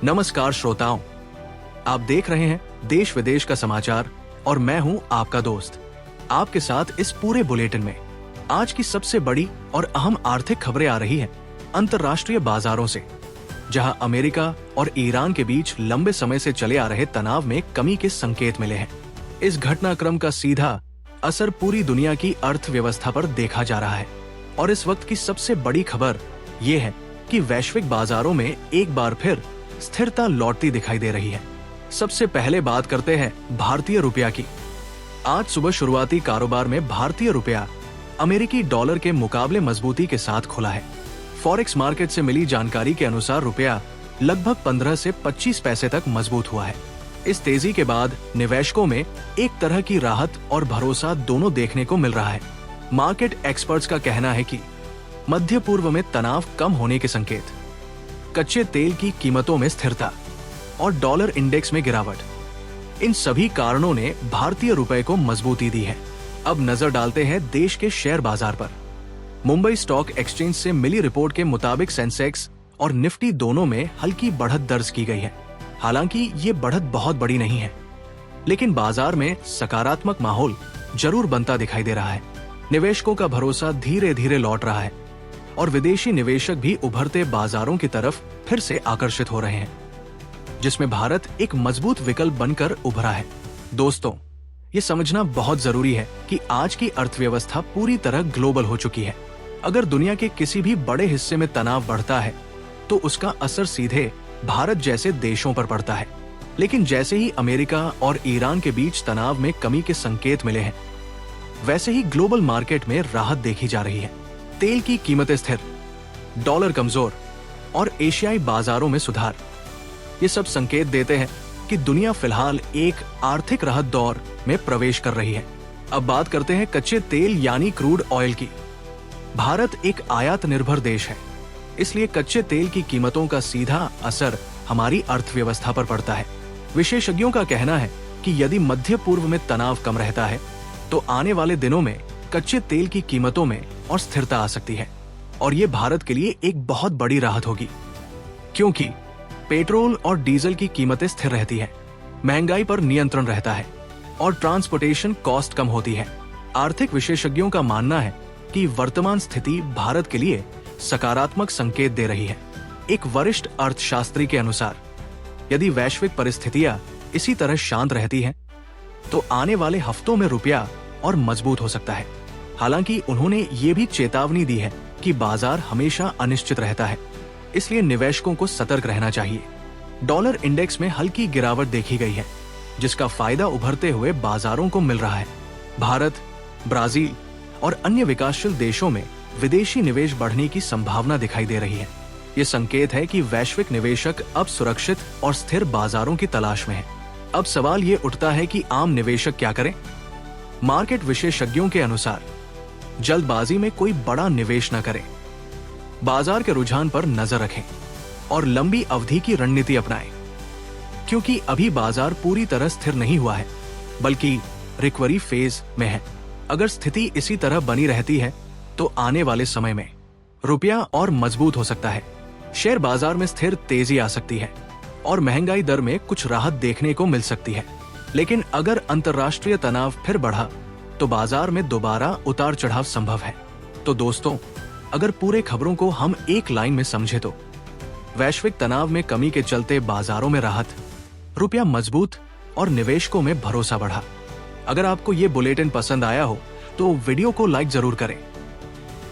नमस्कार श्रोताओं, आप देख रहे हैं देश विदेश का समाचार और मैं हूं आपका दोस्त आपके साथ इस पूरे बुलेटिन में। आज की सबसे बड़ी और अहम आर्थिक खबरें आ रही हैं अंतर्राष्ट्रीय बाजारों से, जहां अमेरिका और ईरान के बीच लंबे समय से चले आ रहे तनाव में कमी के संकेत मिले हैं। इस घटनाक्रम का सीधा असर पूरी दुनिया की अर्थव्यवस्था पर देखा जा रहा है और इस वक्त की सबसे बड़ी खबर ये है कि वैश्विक बाजारों में एक बार फिर स्थिरता लौटती दिखाई दे रही है। सबसे पहले बात करते हैं भारतीय रुपया की। आज सुबह शुरुआती कारोबार में भारतीय रुपया अमेरिकी डॉलर के मुकाबले मजबूती के साथ खुला है। फॉरेक्स मार्केट से मिली जानकारी के अनुसार रुपया लगभग 15 से 25 पैसे तक मजबूत हुआ है। इस तेजी के बाद निवेशकों में एक तरह की राहत और भरोसा दोनों देखने को मिल रहा है। मार्केट एक्सपर्ट्स का कहना है कि मध्य पूर्व में तनाव कम होने के संकेत, कच्चे तेल की कीमतों में स्थिरता और डॉलर इंडेक्स में गिरावट, इन सभी कारणों ने भारतीय रुपए को मजबूती दी है। अब नजर डालते हैं देश के शेयर बाजार पर। मुंबई स्टॉक एक्सचेंज से मिली रिपोर्ट के मुताबिक सेंसेक्स और निफ्टी दोनों में हल्की बढ़त दर्ज की गई है। हालांकि ये बढ़त बहुत बड़ी नहीं है, लेकिन बाजार में सकारात्मक माहौल जरूर बनता दिखाई दे रहा है। निवेशकों का भरोसा धीरे धीरे लौट रहा है और विदेशी निवेशक भी उभरते बाजारों की तरफ फिर से आकर्षित हो रहे हैं, जिसमें भारत एक मजबूत विकल्प बनकर उभरा है। दोस्तों, ये समझना बहुत जरूरी है कि आज की अर्थव्यवस्था पूरी तरह ग्लोबल हो चुकी है। अगर दुनिया के किसी भी बड़े हिस्से में तनाव बढ़ता है तो उसका असर सीधे भारत जैसे देशों पर पड़ता है। लेकिन जैसे ही अमेरिका और ईरान के बीच तनाव में कमी के संकेत मिले हैं, वैसे ही ग्लोबल मार्केट में राहत देखी जा रही है। तेल की कीमतें स्थिर, डॉलर कमजोर और एशियाई बाजारों में सुधार, ये सब संकेत देते हैं कि दुनिया फिलहाल एक आर्थिक राहत दौर में प्रवेश कर रही है। अब बात करते हैं कच्चे तेल यानी क्रूड ऑयल की। भारत एक आयात निर्भर देश है, इसलिए कच्चे तेल की कीमतों का सीधा असर हमारी अर्थव्यवस्था पर पड़ता है। विशेषज्ञों का कहना है कि यदि मध्य पूर्व में तनाव कम रहता है तो आने वाले दिनों में कच्चे तेल की कीमतों में और स्थिरता आ सकती है और ये भारत के लिए एक बहुत बड़ी राहत होगी, क्योंकि पेट्रोल और डीजल की कीमतें स्थिर रहती है, महंगाई पर नियंत्रण रहता है और ट्रांसपोर्टेशन कॉस्ट कम होती है। आर्थिक विशेषज्ञों का मानना है कि वर्तमान स्थिति भारत के लिए सकारात्मक संकेत दे रही है। एक वरिष्ठ अर्थशास्त्री के अनुसार यदि वैश्विक परिस्थितियां इसी तरह शांत रहती हैं, तो आने वाले हफ्तों में रुपया और मजबूत हो सकता है। हालांकि उन्होंने ये भी चेतावनी दी है कि बाजार हमेशा अनिश्चित रहता है, इसलिए निवेशकों को सतर्क रहना चाहिए। डॉलर इंडेक्स में हल्की गिरावट देखी गई है, जिसका फायदा उभरते हुए बाजारों को मिल रहा है। भारत, ब्राजील और अन्य विकासशील देशों में विदेशी निवेश बढ़ने की संभावना दिखाई दे रही है। ये संकेत है कि वैश्विक निवेशक अब सुरक्षित और स्थिर बाजारों की तलाश में है। अब सवाल ये उठता है कि आम निवेशक क्या करें? मार्केट विशेषज्ञों के अनुसार जल्दबाजी में कोई बड़ा निवेश न करें, बाजार के रुझान पर नजर रखें और लंबी अवधि की रणनीति अपनाएं, क्योंकि अभी बाजार पूरी तरह स्थिर नहीं हुआ है, बल्कि रिकवरी फेज में है। अगर स्थिति इसी तरह बनी रहती है तो आने वाले समय में रुपया और मजबूत हो सकता है, शेयर बाजार में स्थिर तेजी आ सकती है और महंगाई दर में कुछ राहत देखने को मिल सकती है। लेकिन अगर अंतर्राष्ट्रीय तनाव फिर बढ़ा तो बाजार में दोबारा उतार चढ़ाव संभव है। तो दोस्तों, अगर पूरे खबरों को हम एक लाइन में समझे तो वैश्विक तनाव में कमी के चलते बाजारों में राहत, रुपया मजबूत और निवेशकों में भरोसा बढ़ा। अगर आपको ये बुलेटिन पसंद आया हो तो वीडियो को लाइक जरूर करें।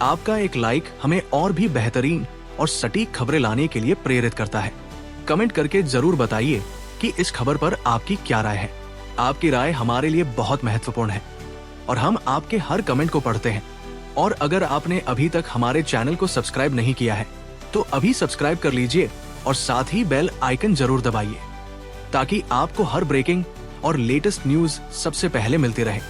आपका एक लाइक हमें और भी बेहतरीन और सटीक खबरें लाने के लिए प्रेरित करता है। कमेंट करके जरूर बताइए कि इस खबर पर आपकी क्या राय है। आपकी राय हमारे लिए बहुत महत्वपूर्ण है और हम आपके हर कमेंट को पढ़ते हैं। और अगर आपने अभी तक हमारे चैनल को सब्सक्राइब नहीं किया है तो अभी सब्सक्राइब कर लीजिए और साथ ही बेल आइकन जरूर दबाइए, ताकि आपको हर ब्रेकिंग और लेटेस्ट न्यूज सबसे पहले मिलती रहे।